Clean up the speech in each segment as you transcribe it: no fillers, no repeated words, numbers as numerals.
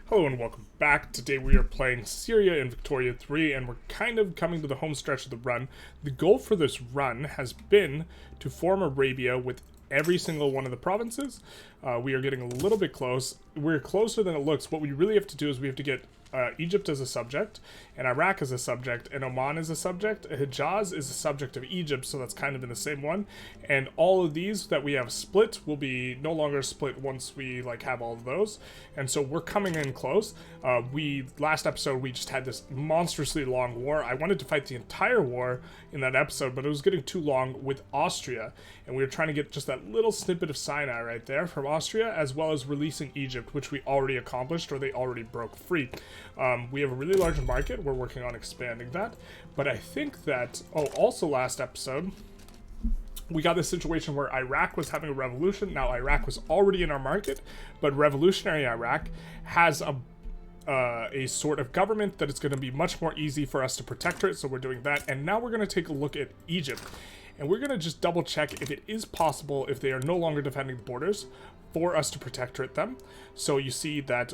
Hello and welcome back. Today we are playing Syria in Victoria 3 and we're kind of coming to the home stretch of the run. The goal for this run has been to form Arabia with every single one of the provinces. We are getting a little bit close. We're closer than it looks. What we really have to do is we have to get Egypt as a subject, and Iraq as a subject, and Oman as a subject. Hijaz is a subject of Egypt, so that's kind of in the same one. And all of these that we have split will be no longer split once we have all of those. And so we're coming in close. Last episode we just had this monstrously long war. I wanted to fight the entire war in that episode, but it was getting too long with Austria, and we were trying to get just that little snippet of Sinai right there from Austria, as well as releasing Egypt, which we already accomplished, or they already broke free. We have a really large market. We're working on expanding that. But I think that... Oh, also last episode, we got this situation where Iraq was having a revolution. Now, Iraq was already in our market, but revolutionary Iraq has a sort of government that it's going to be much more easy for us to protect it, so we're doing that. And now we're going to take a look at Egypt. And we're going to just double check if it is possible, if they are no longer defending the borders, for us to protectorate them. So you see that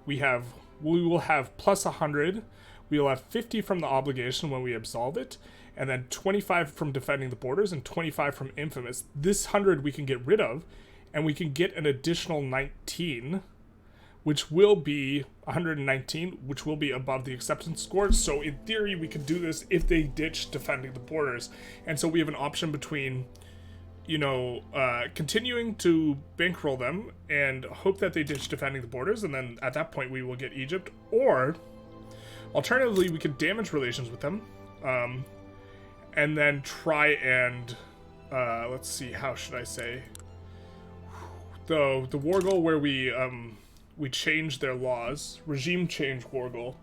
we will have plus 100, we will have 50 from the obligation when we absolve it, and then 25 from defending the borders and 25 from infamous. This 100 we can get rid of, and we can get an additional 19, which will be 119, which will be above the acceptance score. So in theory, we could do this if they ditch defending the borders. And so we have an option between, continuing to bankroll them and hope that they ditch defending the borders, and then at that point we will get Egypt, or alternatively we could damage relations with them, and then try and let's see, how should I say, the war goal where we change their laws, regime change war goal,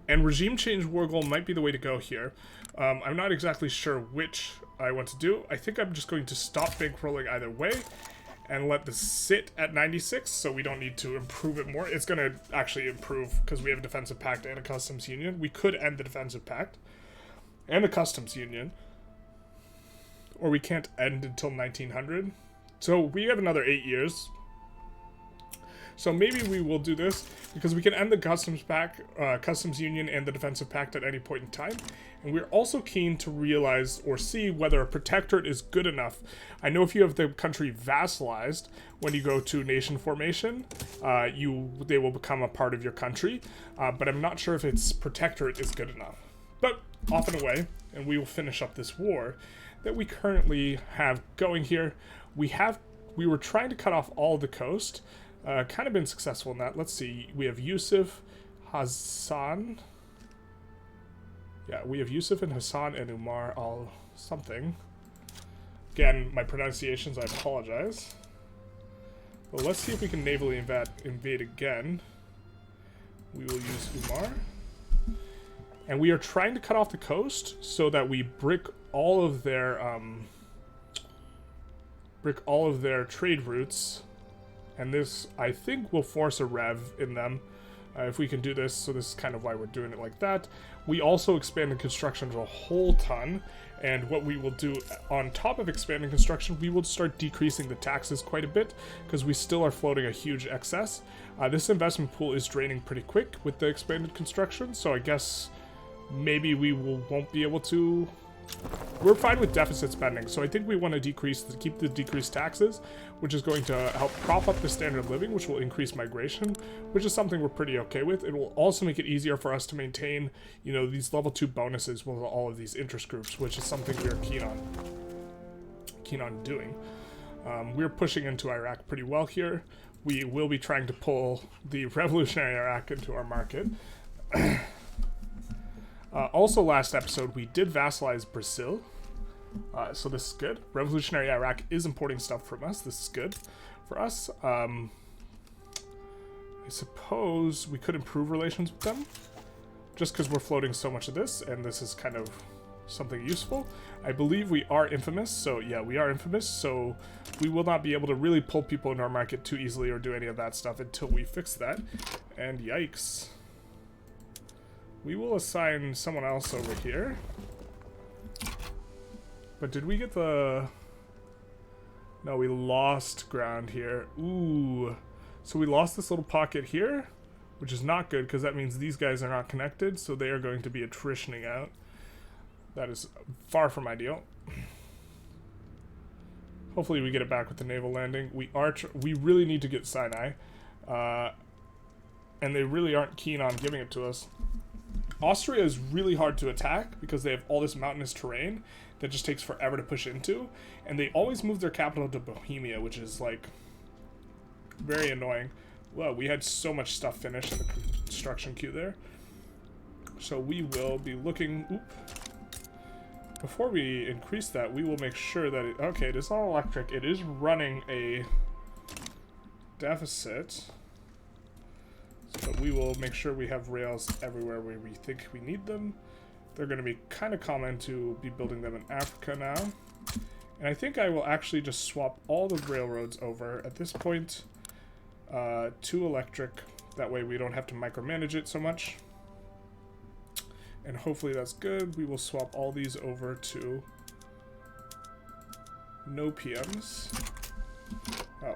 and regime change war goal might be the way to go here. I'm not exactly sure which I want to do. I think I'm just going to stop bankrolling either way and let this sit at 96, so we don't need to improve it more. It's going to actually improve because we have a defensive pact and a customs union. We could end the defensive pact and the customs union, or we can't end until 1900. So we have another 8 years. So maybe we will do this because we can end the customs union and the defensive pact at any point in time. And we're also keen to realize or see whether a protectorate is good enough. I know if you have the country vassalized, when you go to nation formation, they will become a part of your country. But I'm not sure if its protectorate is good enough. But off and away, and we will finish up this war that we currently have going here. We were trying to cut off all of the coast. Kind of been successful in that. Let's see. We have Yusuf, Hassan. Yeah, we have Yusuf and Hassan and Umar all something. Again, my pronunciations, I apologize. But let's see if we can navally invade again. We will use Umar. And we are trying to cut off the coast so that we brick all of their trade routes. And this, I think, will force a rev in them if we can do this. So this is kind of why we're doing it like that. We also expanded construction to a whole ton. And what we will do on top of expanding construction, we will start decreasing the taxes quite a bit because we still are floating a huge excess. This investment pool is draining pretty quick with the expanded construction. So I guess maybe we won't be able to... We're fine with deficit spending, so I think we want to keep the decreased taxes, which is going to help prop up the standard of living, which will increase migration, which is something we're pretty okay with. It will also make it easier for us to maintain, these level 2 bonuses with all of these interest groups, which is something we are keen on doing. We're pushing into Iraq pretty well here. We will be trying to pull the revolutionary Iraq into our market. Also, last episode, we did vassalize Brazil, so this is good. Revolutionary Iraq is importing stuff from us. This is good for us. I suppose we could improve relations with them, just because we're floating so much of this, and this is kind of something useful. I believe we are infamous, so yeah, we are infamous, so we will not be able to really pull people into our market too easily or do any of that stuff until we fix that, and yikes. We will assign someone else over here. But did we get the... No, we lost ground here. Ooh. So we lost this little pocket here. which is not good because that means these guys are not connected, so they are going to be attritioning out. That is far from ideal. Hopefully we get it back with the naval landing. We really need to get Sinai, and they really aren't keen on giving it to us. Austria is really hard to attack because they have all this mountainous terrain that just takes forever to push into, and they always move their capital to Bohemia, which is like very annoying. Well, we had so much stuff finished in the construction queue there, so we will be looking. Before we increase that, we will make sure that okay, it is all electric. It is running a deficit. But we will make sure we have rails everywhere where we think we need them. They're going to be kind of common to be building them in Africa now. And I think I will actually just swap all the railroads over at this point to electric. That way we don't have to micromanage it so much. And hopefully that's good. We will swap all these over to no PMs.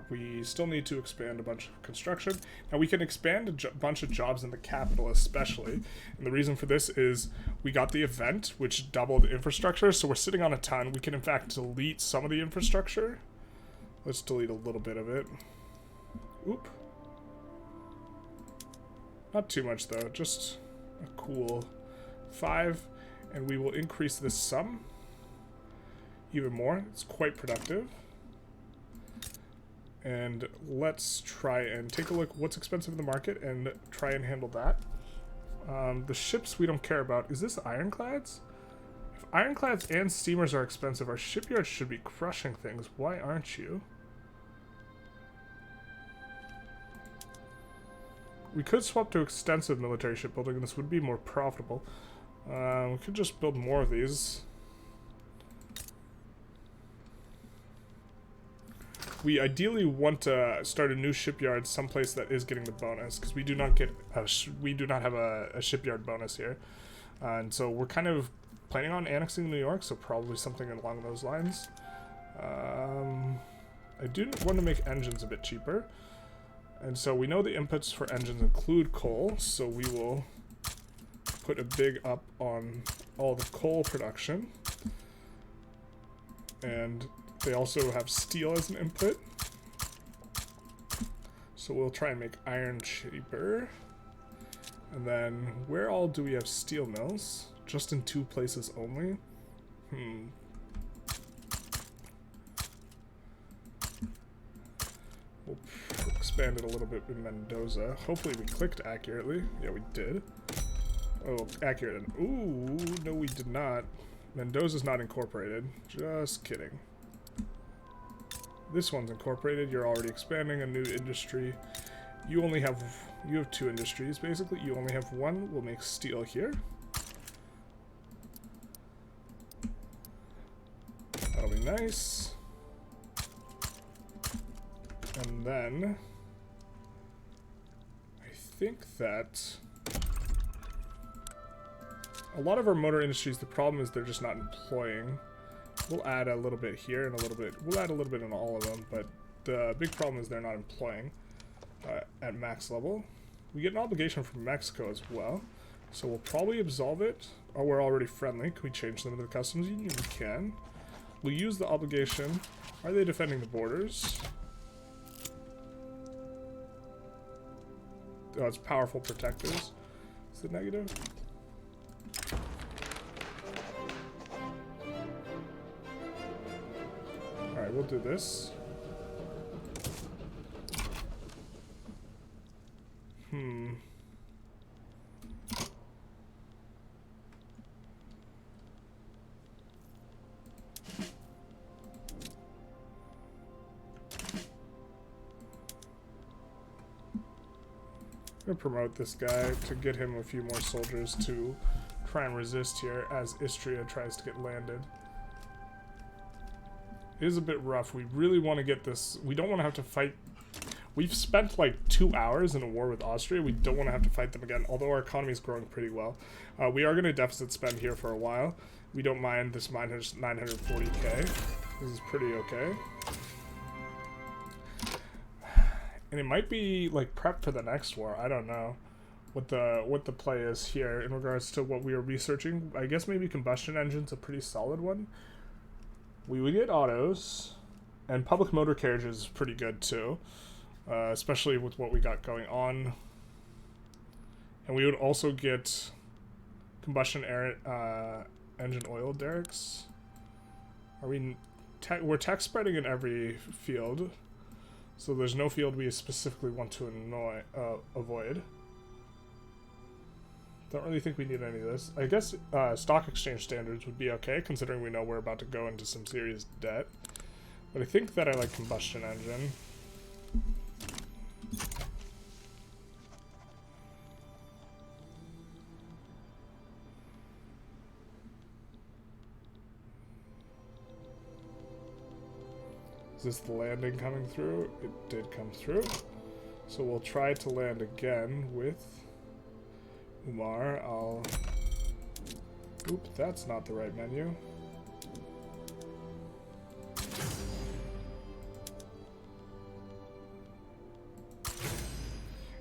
We still need to expand a bunch of construction. Now we can expand a bunch of jobs in the capital especially. And the reason for this is we got the event, which doubled infrastructure. So we're sitting on a ton. We can in fact delete some of the infrastructure. Let's delete a little bit of it. Oop. Not too much though, just a cool 5. And we will increase this sum even more. It's quite productive. And let's try and take a look what's expensive in the market and try and handle that. The ships we don't care about. Is this ironclads? If ironclads and steamers are expensive, our shipyards should be crushing things. Why aren't you? We could swap to extensive military shipbuilding, and this would be more profitable. We could just build more of these. We ideally want to start a new shipyard someplace that is getting the bonus, because we do not get we do not have a shipyard bonus here, and so we're kind of planning on annexing New York, so probably something along those lines. I do want to make engines a bit cheaper, and so we know the inputs for engines include coal, so we will put a big up on all the coal production, and they also have steel as an input. So we'll try and make iron cheaper. And then where all do we have steel mills? Just in 2 places only? We'll expand it a little bit in Mendoza. Hopefully we clicked accurately. Yeah, we did. Oh, accurate. Ooh, no we did not. Mendoza's not incorporated. Just kidding. This one's incorporated. You're already expanding a new industry. You have 2 industries basically. You only have 1. We'll make steel here. That'll be nice. And then I think that a lot of our motor industries, the problem is they're just not employing. We'll add a little bit here and a little bit. We'll add a little bit in all of them, but the big problem is they're not employing at max level. We get an obligation from Mexico as well, so we'll probably absolve it. Oh, we're already friendly. Can we change them to the customs union? We can. We'll use the obligation. Are they defending the borders? Oh, it's powerful protectors. Is it negative? Alright, we'll do this. I'm gonna promote this guy to get him a few more soldiers to try and resist here as Istria tries to get landed. It is a bit rough. We really want to get this. We don't want to have to fight. We've spent like 2 hours in a war with Austria. We don't want to have to fight them again, although our economy is growing pretty well. We are going to deficit spend here for a while. We don't mind this minus 940k. This is pretty okay. And it might be like prep for the next war. I don't know. what the play is here in regards to what we are researching. I guess maybe combustion engine's a pretty solid one. We would get autos, and public motor carriage is pretty good too, especially with what we got going on. And we would also get combustion engine oil derricks. Are we? We're tax spreading in every field, so there's no field we specifically want to avoid. Don't really think we need any of this. I guess stock exchange standards would be okay, considering we know we're about to go into some serious debt. But I think that I like combustion engine. Is this the landing coming through? It did come through. So we'll try to land again with Umar. Oop, that's not the right menu.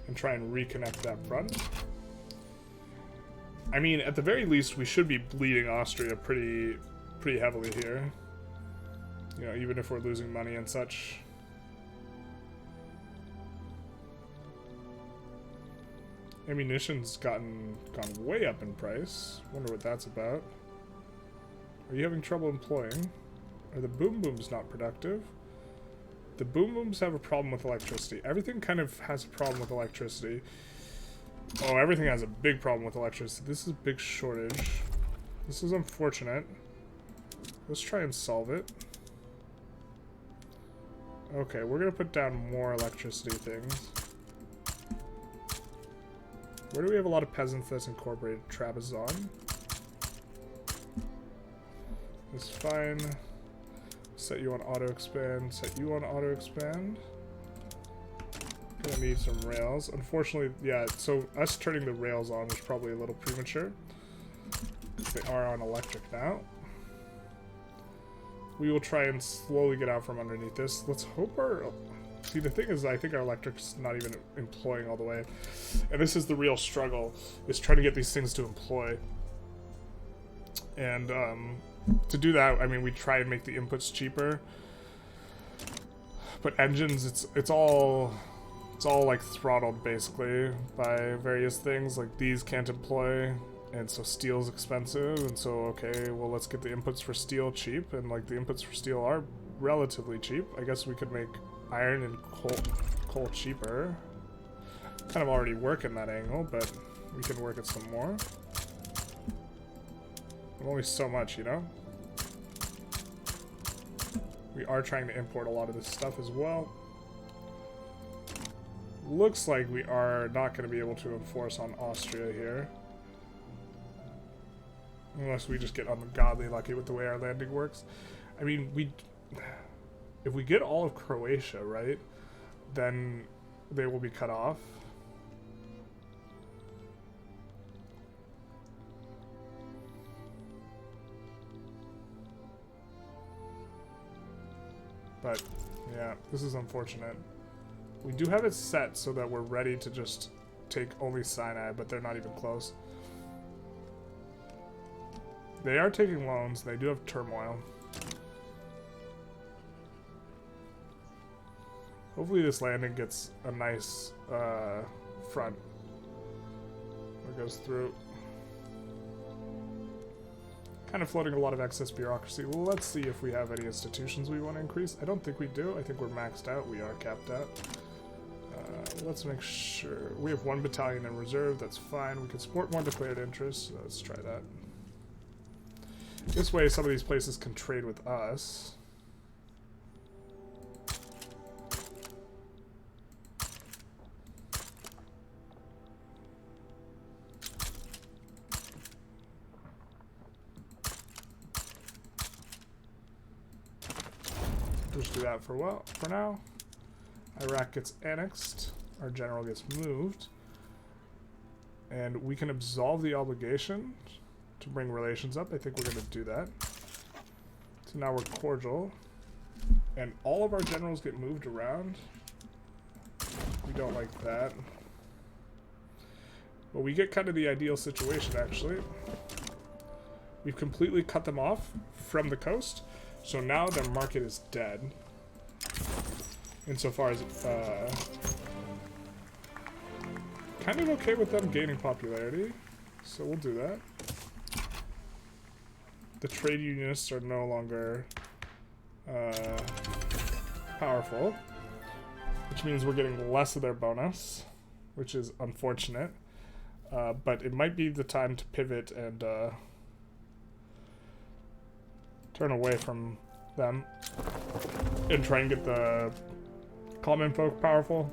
And try and reconnect that front. I mean, at the very least, we should be bleeding Austria pretty heavily here. You know, even if we're losing money and such. Ammunition's gone way up in price. Wonder what that's about. Are you having trouble employing? Are the boom booms not productive? The boom booms have a problem with electricity. Everything kind of has a problem with electricity. Oh, everything has a big problem with electricity. This is a big shortage. This is unfortunate. Let's try and solve it. Okay, we're gonna put down more electricity things. Where do we have a lot of peasants that's incorporated? Trabzon. It's fine. Set you on auto expand. Set you on auto expand. Gonna need some rails. Unfortunately, yeah, so us turning the rails on was probably a little premature. They are on electric now. We will try and slowly get out from underneath this. Let's hope our... See, the thing is, I think our electric's not even employing all the way. And this is the real struggle, is trying to get these things to employ. And to do that, I mean, we try and make the inputs cheaper. But engines, it's all like throttled basically by various things. Like these can't employ, and so steel's expensive. And so, okay, well, let's get the inputs for steel cheap. And like the inputs for steel are relatively cheap. I guess we could make iron and coal cheaper. Kind of already working that angle, but we can work it some more. Only so much, you know? We are trying to import a lot of this stuff as well. Looks like we are not going to be able to enforce on Austria here. Unless we just get ungodly lucky with the way our landing works. I mean, if we get all of Croatia, right, then they will be cut off. But, yeah, this is unfortunate. We do have it set so that we're ready to just take only Sinai, but they're not even close. They are taking loans. They do have turmoil. Hopefully this landing gets a nice front. It goes through. Kind of floating a lot of excess bureaucracy. Well, let's see if we have any institutions we want to increase. I don't think we do. I think we're maxed out. We are capped out. Let's make sure. We have 1 battalion in reserve. That's fine. We can support more declared interests. So let's try that. This way, some of these places can trade with us. Just do that for now. Iraq gets annexed. Our general gets moved. And we can absolve the obligation to bring relations up. I think we're going to do that. So now we're cordial. And all of our generals get moved around. We don't like that. Well, we get kind of the ideal situation, actually. We've completely cut them off from the coast, so now their market is dead. Insofar as kind of okay with them gaining popularity, so we'll do that. The trade unionists are no longer powerful, which means we're getting less of their bonus, which is unfortunate. But it might be the time to pivot and turn away from them and try and get the common folk powerful.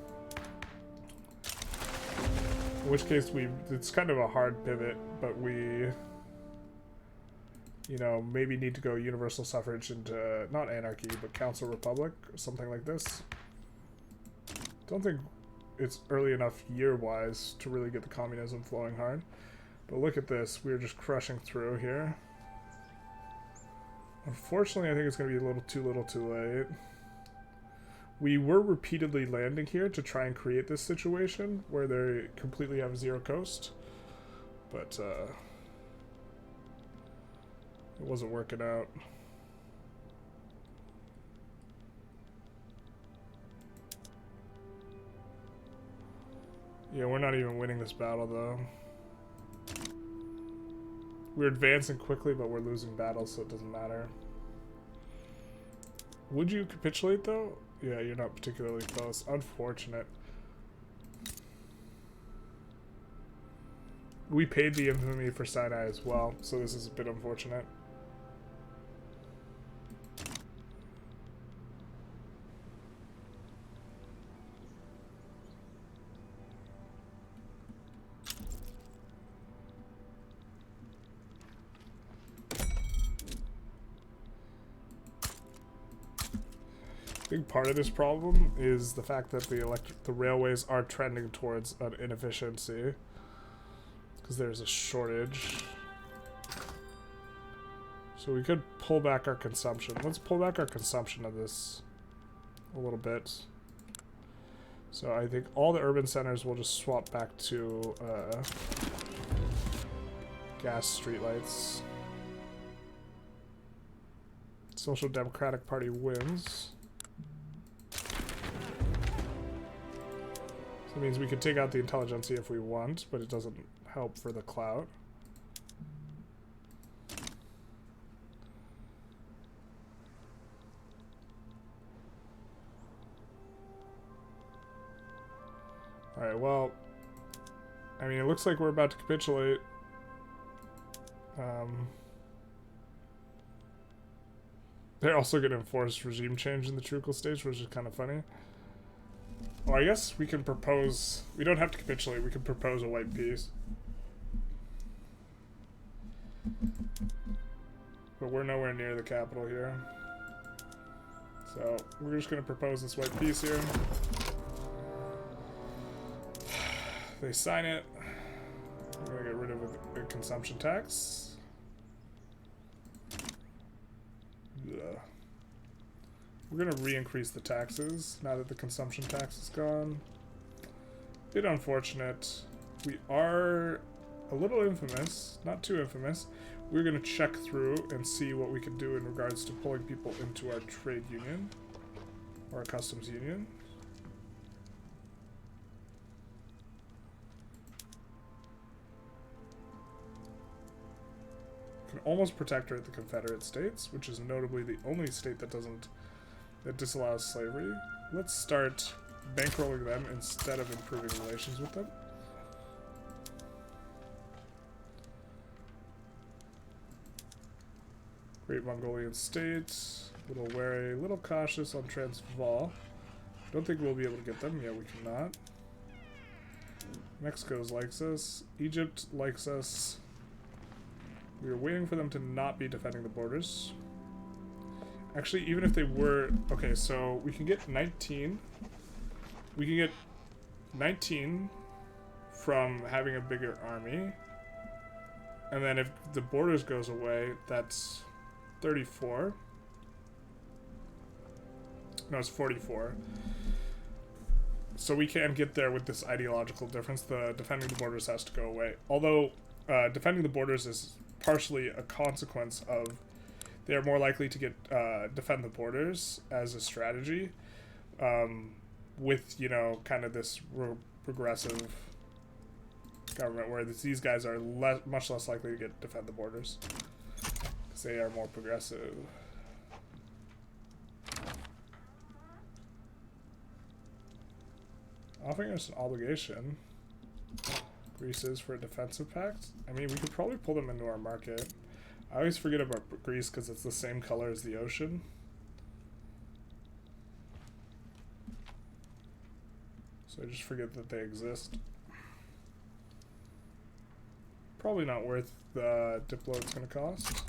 In which case it's kind of a hard pivot, but we, you know, maybe need to go universal suffrage into, not anarchy, but council republic, or something like this. Don't think it's early enough year-wise to really get the communism flowing hard. But look at this, we're just crushing through here. Unfortunately, I think it's going to be a little too late. We were repeatedly landing here to try and create this situation where they completely have zero coast. But, it wasn't working out. Yeah, we're not even winning this battle, though. We're advancing quickly, but we're losing battles, so it doesn't matter. Would you capitulate, though? Yeah, you're not particularly close. Unfortunate. We paid the infamy for Sinai as well, so this is a bit unfortunate. Big part of this problem is the fact that the railways are trending towards an inefficiency because there's a shortage. So we could pull back our consumption. Let's pull back our consumption of this a little bit. So I think all the urban centers will just swap back to gas streetlights. Social Democratic Party wins. So it means we could take out the Intelligentsia if we want, but it doesn't help for the clout. Alright, well, I mean, it looks like we're about to capitulate. They're also going to enforce regime change in the Trucal stage, which is kind of funny. Well, I guess we can propose... We don't have to capitulate, we can propose a white peace. But we're nowhere near the capital here. So, we're just going to propose this white peace here. They sign it. We're going to get rid of a consumption tax. Ugh. We're going to re-increase the taxes now that the consumption tax is gone. Bit unfortunate. We are a little infamous, not too infamous. We're going to check through and see what we can do in regards to pulling people into our trade union or our customs union. Can almost protect her at the Confederate States, which is notably the only state that disallows slavery. Let's start bankrolling them instead of improving relations with them. Great Mongolian state. Little wary, little cautious on Transvaal. Don't think we'll be able to get them. Yeah, we cannot. Mexico likes us. Egypt likes us. We are waiting for them to not be defending the borders. Actually, even if they were... Okay, so we can get 19. We can get 19 from having a bigger army. And then if the borders goes away, that's 34. No, it's 44. So we can't get there with this ideological difference. The defending the borders has to go away. Although defending the borders is partially a consequence of they are more likely to get defend the borders as a strategy with, you know, kind of this progressive government where these guys are much less likely to defend the borders because they are more progressive. Offering us an obligation. Greece is for a defensive pact. I mean, we could probably pull them into our market. I always forget about Greece because it's the same color as the ocean. So I just forget that they exist. Probably not worth the diplo it's going to cost.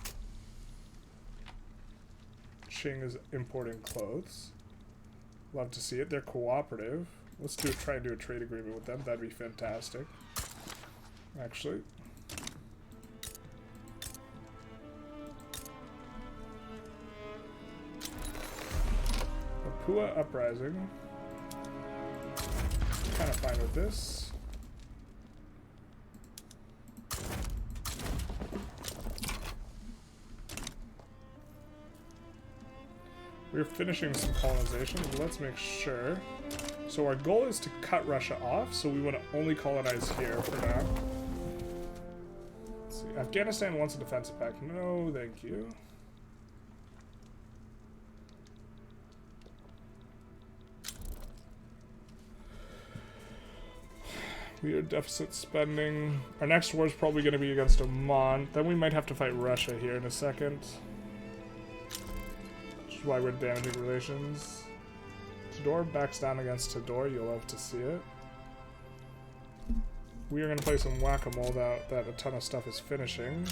Qing is importing clothes. Love to see it. They're cooperative. Let's try and do a trade agreement with them. That'd be fantastic. Actually. Papua Uprising. Kind of fine with this. We're finishing some colonization. Let's make sure. So our goal is to cut Russia off, so we want to only colonize here for now. Let's see. Afghanistan wants a defensive pact. No, thank you. We are deficit spending. Our next war is probably going to be against Oman. Then we might have to fight Russia here in a second. Which is why we're damaging relations. Tador backs down against Tador. You'll love to see it. We are going to play some whack-a-mole that a ton of stuff is finishing.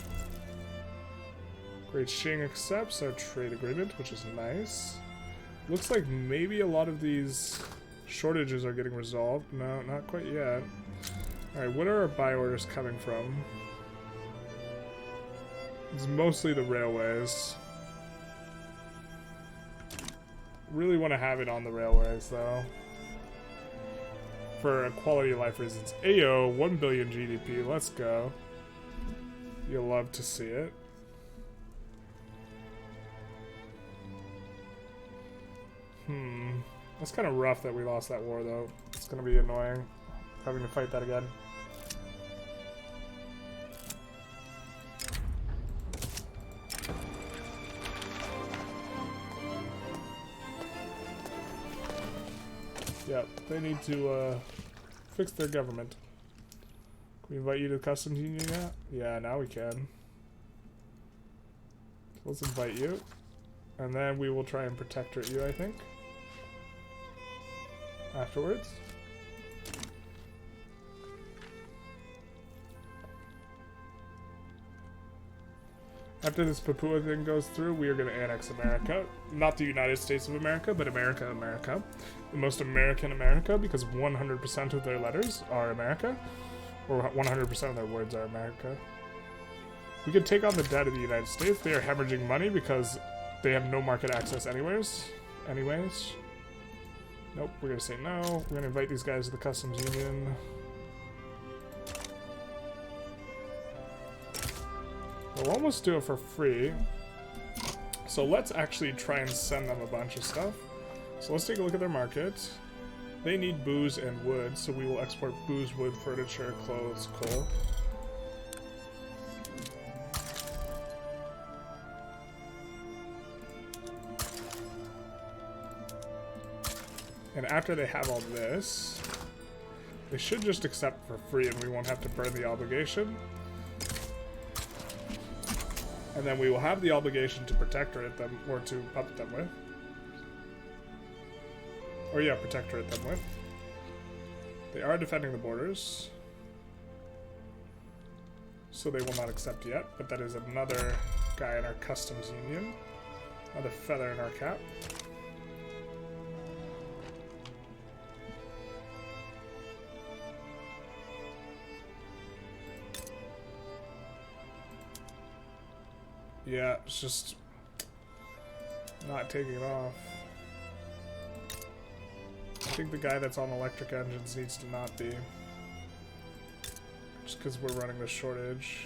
Great Qing accepts our trade agreement, which is nice. Looks like maybe a lot of these shortages are getting resolved. No, not quite yet. Alright, what are our buy orders coming from? It's mostly the railways. Really want to have it on the railways, though. For quality of life reasons. Ayo, 1 billion GDP. Let's go. You'll love to see it. That's kind of rough that we lost that war, though. It's going to be annoying having to fight that again. Yep, they need to fix their government. Can we invite you to the customs union yet? Yeah, now we can. So let's invite you. And then we will try and protectorate you, I think. Afterwards. After this Papua thing goes through, we are going to annex America. Not the United States of America, but America, America. The most American America, because 100% of their letters are America. Or 100% of their words are America. We could take on the debt of the United States. They are hemorrhaging money because they have no market access anyways. Nope, we're going to say no. We're going to invite these guys to the customs union. We'll almost do it for free. So let's actually try and send them a bunch of stuff. So let's take a look at their market. They need booze and wood, so we will export booze, wood, furniture, clothes, coal. And after they have all this, they should just accept for free and we won't have to burn the obligation. And then we will have the obligation to protectorate them, or to puppet them with. Or yeah, protectorate them with. They are defending the borders. So they will not accept yet, but that is another guy in our customs union. Another feather in our cap. Yeah, it's just not taking it off. I think the guy that's on electric engines needs to not be. Just because we're running this shortage.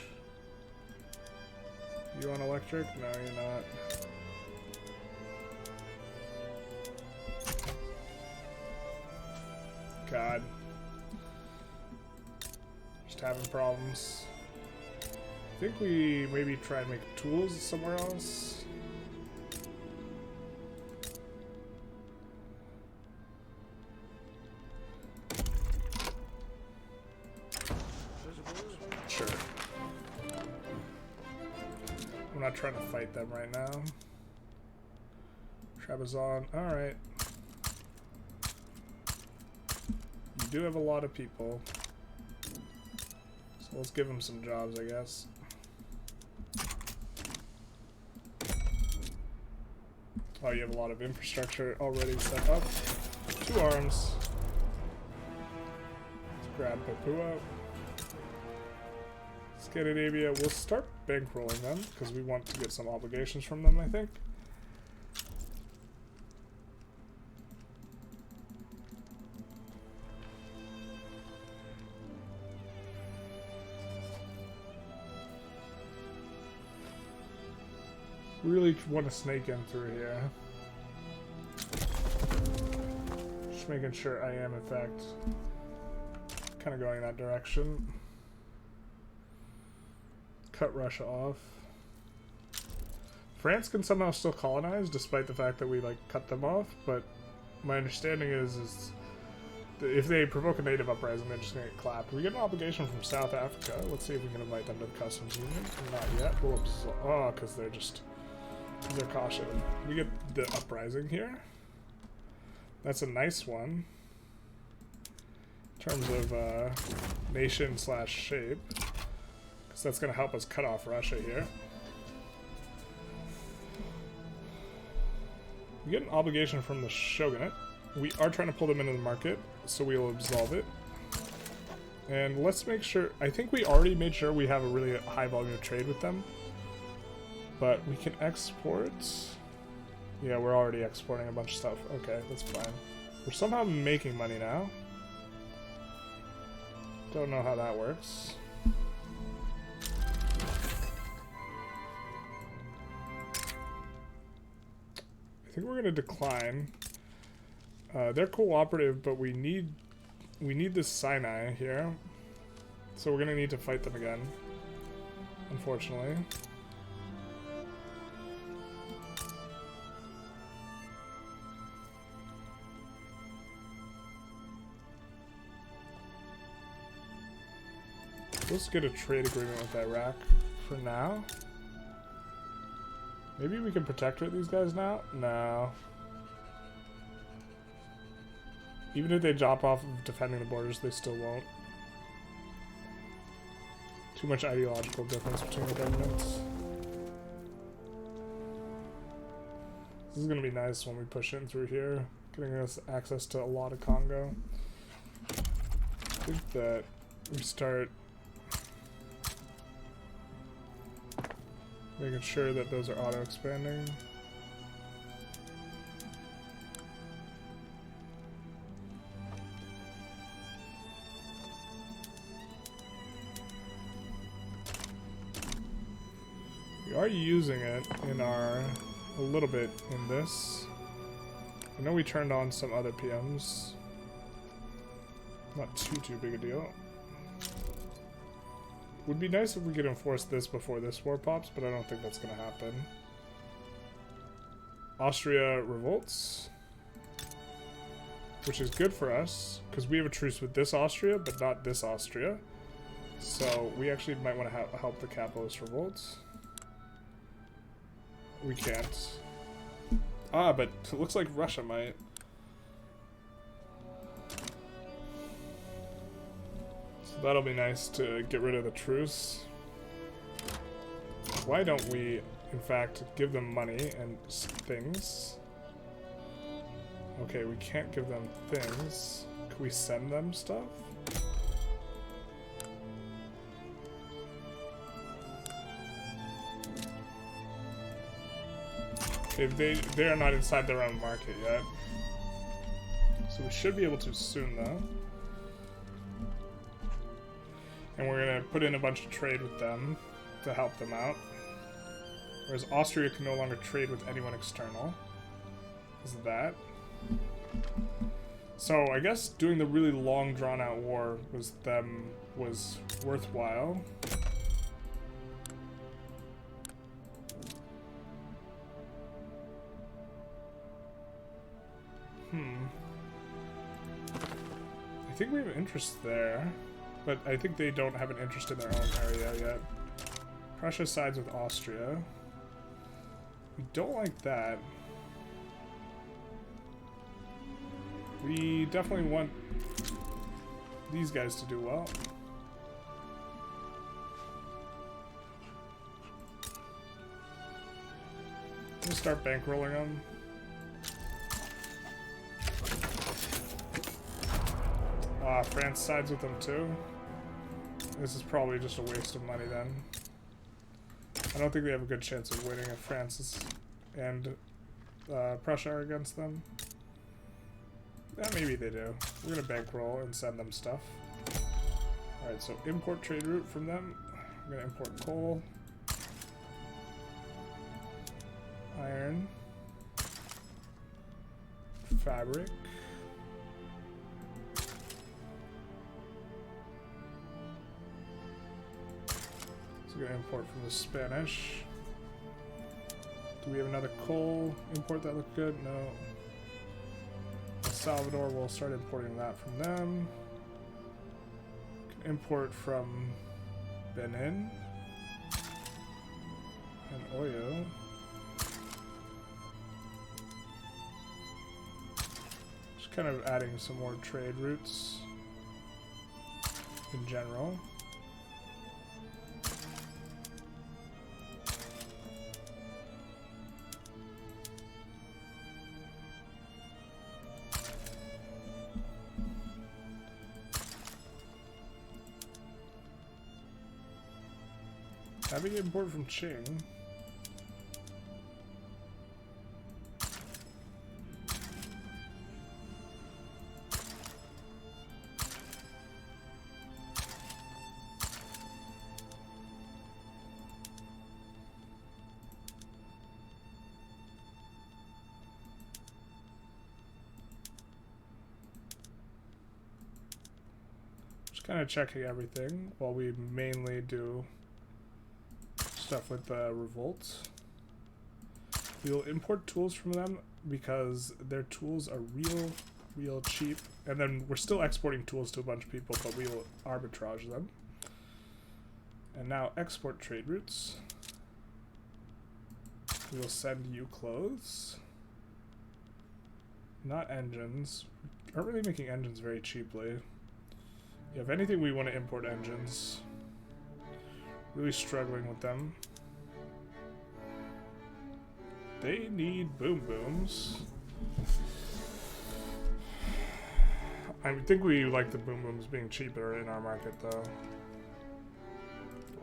You on electric? No, you're not. God. Just having problems. I think we maybe try and make tools somewhere else. Sure. I'm not trying to fight them right now. Trabazon, alright. You do have a lot of people. So let's give them some jobs, I guess. Oh, you have a lot of infrastructure already set up. 2 arms. Let's grab Papua. Scandinavia, we'll start bankrolling them because we want to get some obligations from them, I think. Really want to snake in through here. Just making sure I am, in fact, kind of going that direction. Cut Russia off. France can somehow still colonize, despite the fact that we, like, cut them off, but my understanding is that if they provoke a native uprising, they're just gonna get clapped. We get an obligation from South Africa. Let's see if we can invite them to the customs union. Not yet. We'll oh, because they're just... they're cautious. We get the uprising here. That's a nice one. In terms of nation / shape. Because that's going to help us cut off Russia here. We get an obligation from the Shogunate. We are trying to pull them into the market, so we will absolve it. And let's make sure... I think we already made sure we have a really high volume of trade with them. But we can export. Yeah, we're already exporting a bunch of stuff. Okay, that's fine. We're somehow making money now. Don't know how that works. I think we're gonna decline. They're cooperative, but we need this Sinai here. So we're gonna need to fight them again. Unfortunately. Let's get a trade agreement with Iraq for now. Maybe we can protectorate these guys now? No. Even if they drop off of defending the borders, they still won't. Too much ideological difference between the governments. This is going to be nice when we push in through here, getting us access to a lot of Congo. I think that we start making sure that those are auto-expanding. We are using it in a little bit in this. I know we turned on some other PMs. Not too big a deal. Would be nice if we could enforce this before this war pops, but I don't think that's going to happen. Austria revolts. Which is good for us, because we have a truce with this Austria, but not this Austria. So we actually might want to help the capitalist revolts. We can't. Ah, but it looks like Russia might. That'll be nice to get rid of the truce. Why don't we, in fact, give them money and things? Okay, we can't give them things. Can we send them stuff? Okay, they are not inside their own market yet. So we should be able to soon, though. And we're going to put in a bunch of trade with them to help them out. Whereas Austria can no longer trade with anyone external. Is that? So I guess doing the really long drawn-out war was worthwhile. I think we have interest there, but I think they don't have an interest in their own area yet. Prussia sides with Austria. We don't like that. We definitely want these guys to do well. We'll start bankrolling them. France sides with them too. This is probably just a waste of money then. I don't think they have a good chance of winning if France and Prussia are against them. Yeah, maybe they do. We're gonna bankroll and send them stuff. Alright, so import trade route from them. We're gonna import coal, iron, fabric. So we're gonna import from the Spanish. Do we have another coal import that looked good? No. El Salvador, we'll start importing that from them. Can import from Benin and Oyo. Just kind of adding some more trade routes in general. Having import from Qing. Just kind of checking everything while we mainly do stuff with the revolts. We'll import tools from them because their tools are real cheap, and then we're still exporting tools to a bunch of people, but we will arbitrage them. And now export trade routes. We will send you clothes, not engines. We aren't really making engines very cheaply. Yeah, if anything, we want to import engines. Really struggling with them. They need boom booms. I think we like the boom booms being cheaper in our market though.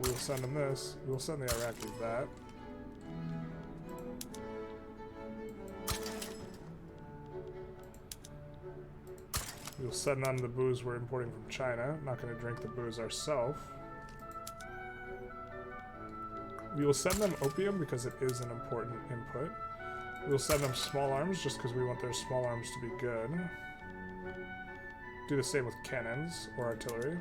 We'll send them this. We'll send the Iraqis that. We'll send them the booze we're importing from China. Not going to drink the booze ourselves. We will send them opium because it is an important input. We'll send them small arms just because we want their small arms to be good. Do the same with cannons or artillery.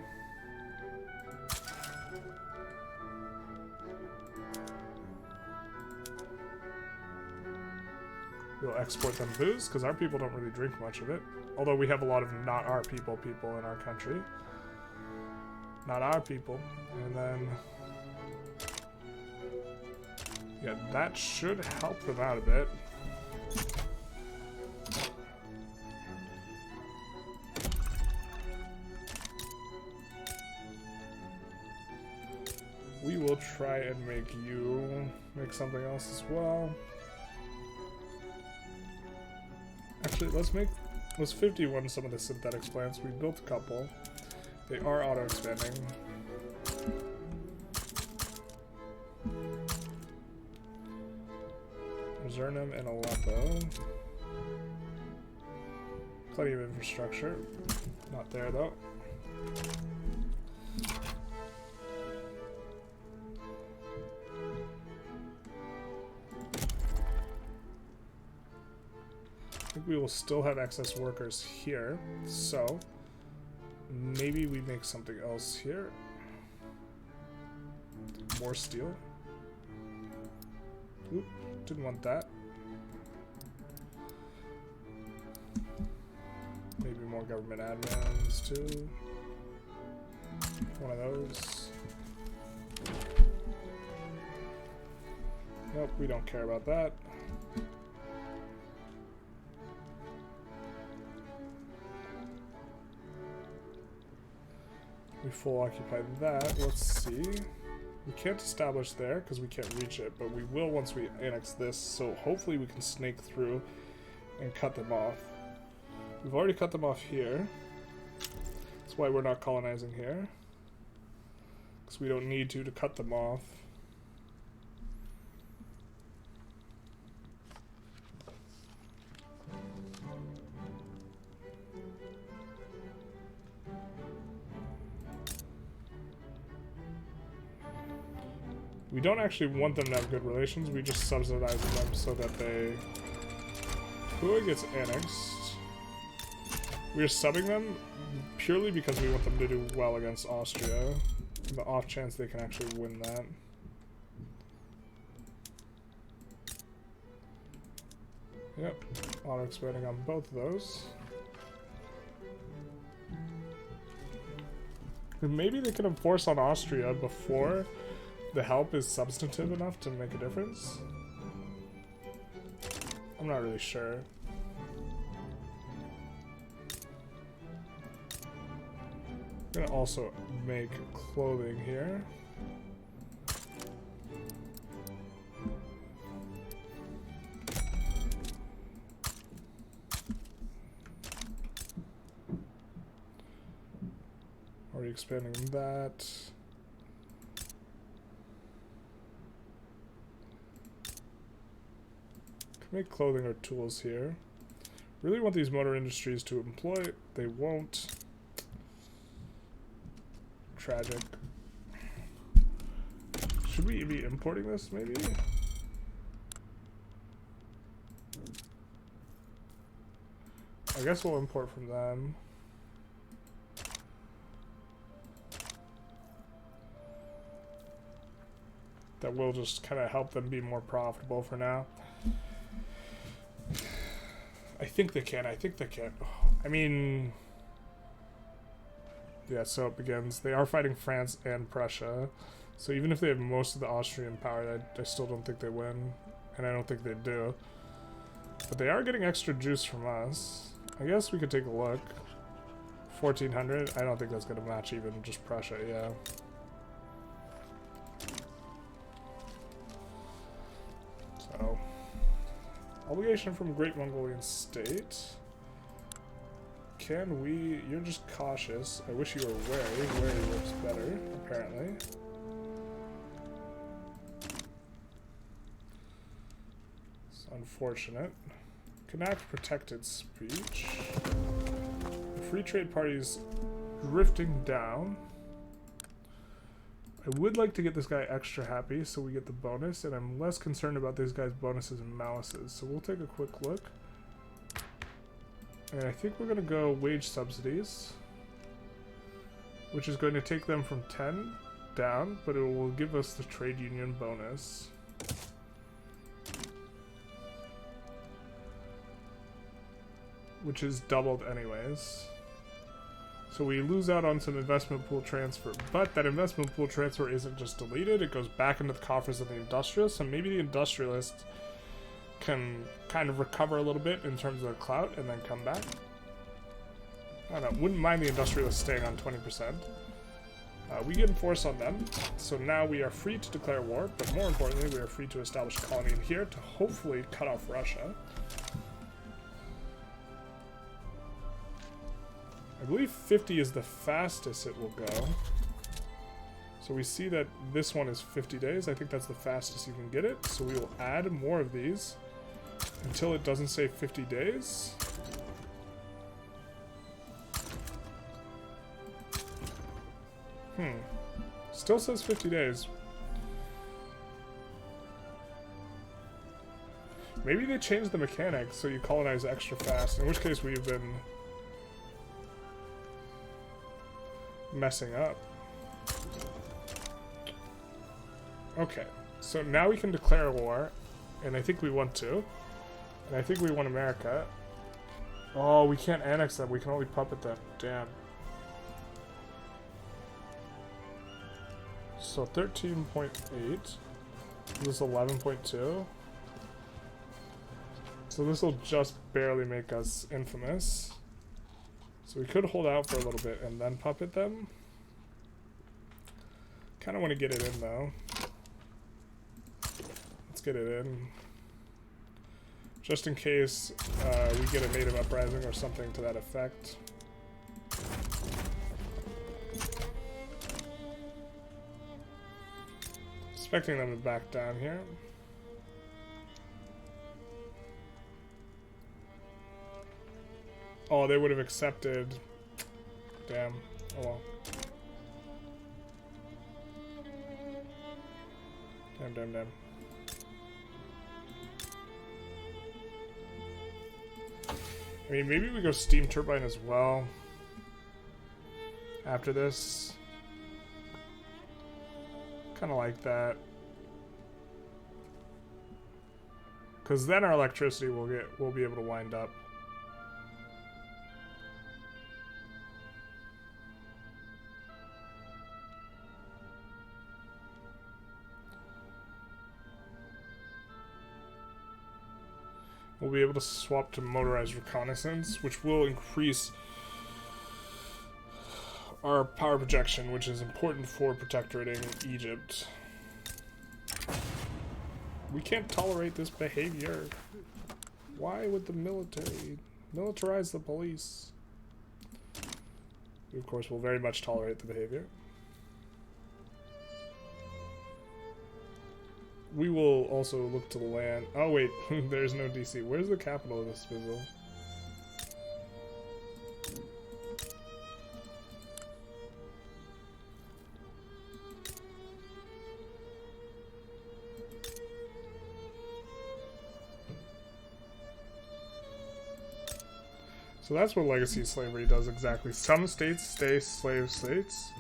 We'll export them booze because our people don't really drink much of it. Although we have a lot of not our people in our country. Not our people. And then... yeah, that should help them out a bit. We will try and make you make something else as well. Actually, let's 51 some of the synthetics plants. We built a couple. They are auto-expanding. Zernum and Aleppo. Plenty of infrastructure. Not there though. I think we will still have excess workers here, so maybe we make something else here. More steel. Oop, didn't want that. Maybe more government admins too. One of those. Nope, we don't care about that. We full occupy that. Let's see. We can't establish there because we can't reach it, but we will once we annex this, so hopefully we can snake through and cut them off. We've already cut them off here. That's why we're not colonizing here. Because we don't need to cut them off. We don't actually want them to have good relations, we just subsidize them so that they... Who gets annexed? We're subbing them purely because we want them to do well against Austria. The off chance they can actually win that. Yep, auto expanding on both of those. And maybe they can enforce on Austria before the help is substantive enough to make a difference. I'm not really sure. I'm gonna also make clothing here. Already expanding that. Can make clothing or tools here. Really want these motor industries to employ. They won't. Tragic. Should we be importing this, maybe? I guess we'll import from them. That will just kind of help them be more profitable for now. I think they can. I mean... Yeah, so it begins. They are fighting France and Prussia. So even if they have most of the Austrian power, I still don't think they win. And I don't think they do. But they are getting extra juice from us. I guess we could take a look. 1400. I don't think that's going to match even just Prussia, yeah. So, obligation from Great Mongolian State. Can we... You're just cautious. I wish you were wary. Wary works better, apparently. It's unfortunate. Connect protected speech. The Free Trade Party's drifting down. I would like to get this guy extra happy so we get the bonus, and I'm less concerned about these guys' bonuses and malices. So we'll take a quick look. And I think we're going to go wage subsidies, which is going to take them from 10 down, but it will give us the trade union bonus. Which is doubled anyways. So we lose out on some investment pool transfer, but that investment pool transfer isn't just deleted, it goes back into the coffers of the Industrialists, so maybe the Industrialists can kind of recover a little bit in terms of their clout and then come back. I don't know, wouldn't mind the Industrialists staying on 20%. We get enforce on them, so now we are free to declare war, but more importantly, we are free to establish a colony in here to hopefully cut off Russia. I believe 50 is the fastest it will go. So we see that this one is 50 days. I think that's the fastest you can get it. So we will add more of these until it doesn't say 50 days. Still says 50 days. Maybe they changed the mechanics so you colonize extra fast, in which case we've been messing up. Okay, so now we can declare war, and I think we want to. And I think we want America. Oh, we can't annex them, we can only puppet them. Damn. So 13.8. This is 11.2. So this will just barely make us infamous. So we could hold out for a little bit and then puppet them. Kind of want to get it in though. Let's get it in. Just in case we get a native uprising or something to that effect. Expecting them to back down here. Oh, they would have accepted. Damn. Oh well. Damn. I mean, maybe we go steam turbine as well. After this. Kind of like that. Because then our electricity will be able to wind up. We'll be able to swap to motorized reconnaissance, which will increase our power projection, which is important for protectorating Egypt. We can't tolerate this behavior. Why would the military militarize the police? We, of course, will very much tolerate the behavior. We will also look to the land. Oh wait, there's no DC. Where's the capital of this fizzle? So that's what legacy slavery does exactly. Some states stay slave states,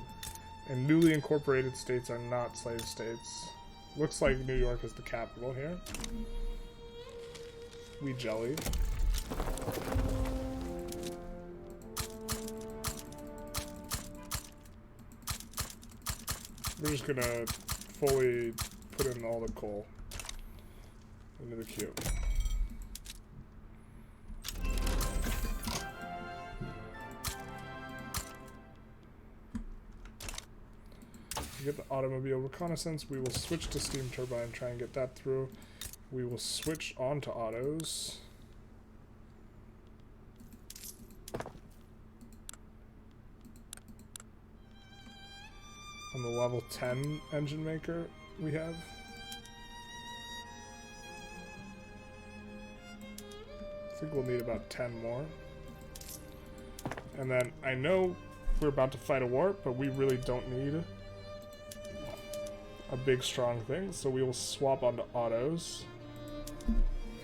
and newly incorporated states are not slave states. Looks like New York is the capital here. We jelly. We're just gonna fully put in all the coal into the queue. Get the automobile reconnaissance. We will switch to steam turbine, try and get that through. We will switch on to autos. On the level 10 engine maker we have. I think we'll need about 10 more. And then I know we're about to fight a war, but we really don't need a big strong thing, so we will swap onto autos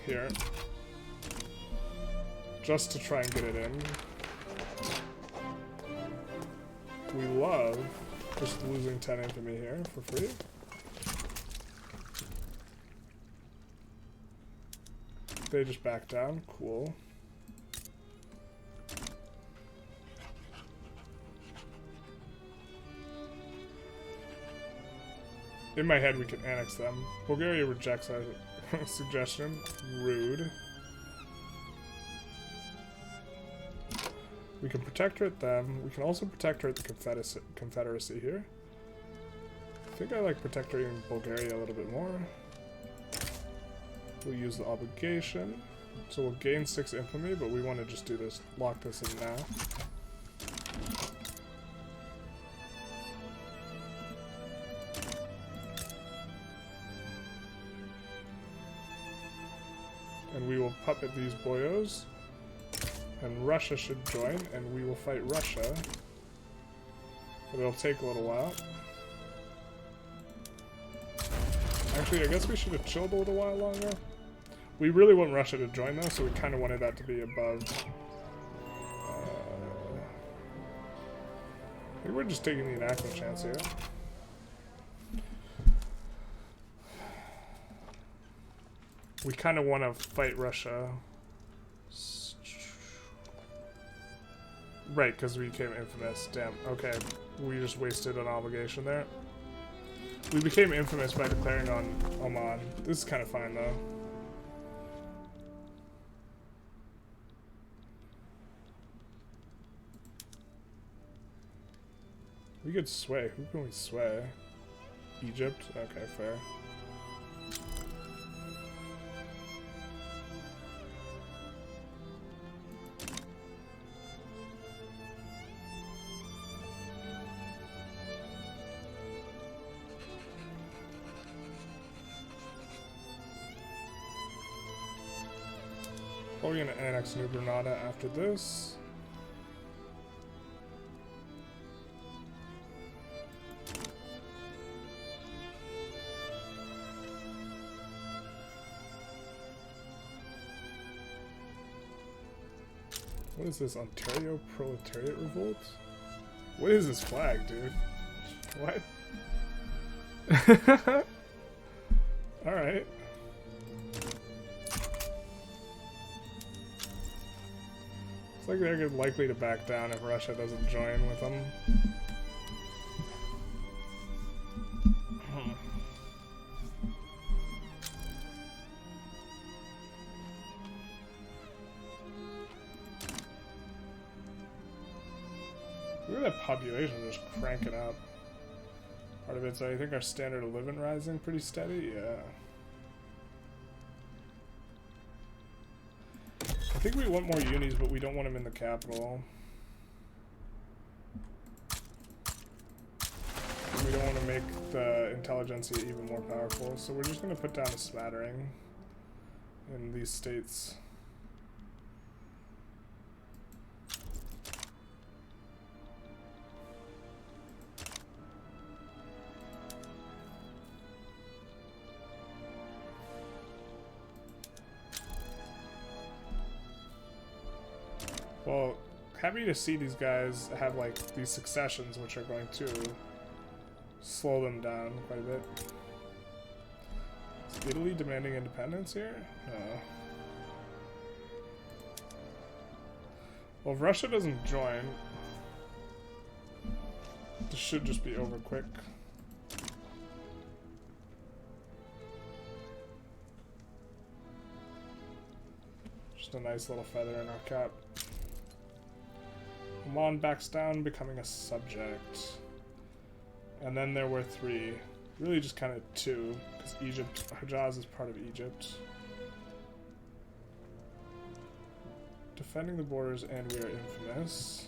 here just to try and get it in. We love just losing 10 infamy here for free. They just back down. Cool. In my head, we can annex them. Bulgaria rejects our suggestion. Rude. We can protectorate them. We can also protectorate the Confederacy here. I think I like protectorating Bulgaria a little bit more. We'll use the obligation. So we'll gain 6 infamy, but we want to just do this, lock this in now. And we will puppet these boyos. And Russia should join, and we will fight Russia. But it'll take a little while. Actually, I guess we should have chilled a little while longer. We really want Russia to join though, so we kind of wanted that to be above. I think we're just taking the enactment chance here. We kind of want to fight Russia. Right, because we became infamous. Damn, okay. We just wasted an obligation there. We became infamous by declaring on Oman. This is kind of fine, though. We could sway. Who can we sway? Egypt? Okay, fair. We're gonna annex New Granada after this. What is this? Ontario Proletariat Revolt? What is this flag, dude? What? Alright. It's like they're likely to back down if Russia doesn't join with them. Look at that population just cranking up. Part of it's, I think, our standard of living rising pretty steady. Yeah. I think we want more unis, but we don't want them in the capital. And we don't want to make the Intelligentsia even more powerful, so we're just going to put down a smattering in these states. Well, happy to see these guys have like these successions, which are going to slow them down quite a bit. Is Italy demanding independence here? No. Well, if Russia doesn't join, this should just be over quick. Just a nice little feather in our cap. Oman backs down, becoming a subject. And then there were three. Really just kind of two, because Egypt, Hejaz is part of Egypt. Defending the borders, and we are infamous.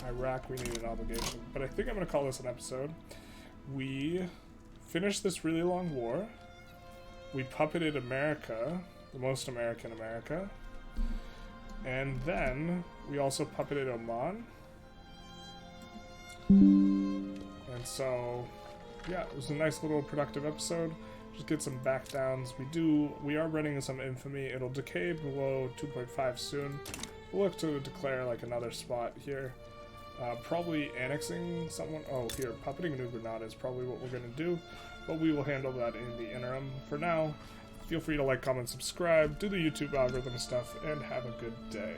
Iraq, we need an obligation. But I think I'm going to call this an episode. We finished this really long war. We puppeted America, the most American America. And then we also puppeted Oman. And so, yeah, it was a nice little productive episode. Just get some back downs. We are running some infamy. It'll decay below 2.5 soon. We'll look to declare like another spot here. Probably annexing someone. Oh, here, puppeting New Granada is probably what we're going to do. But we will handle that in the interim. For now, feel free to like, comment, subscribe, do the YouTube algorithm stuff, and have a good day.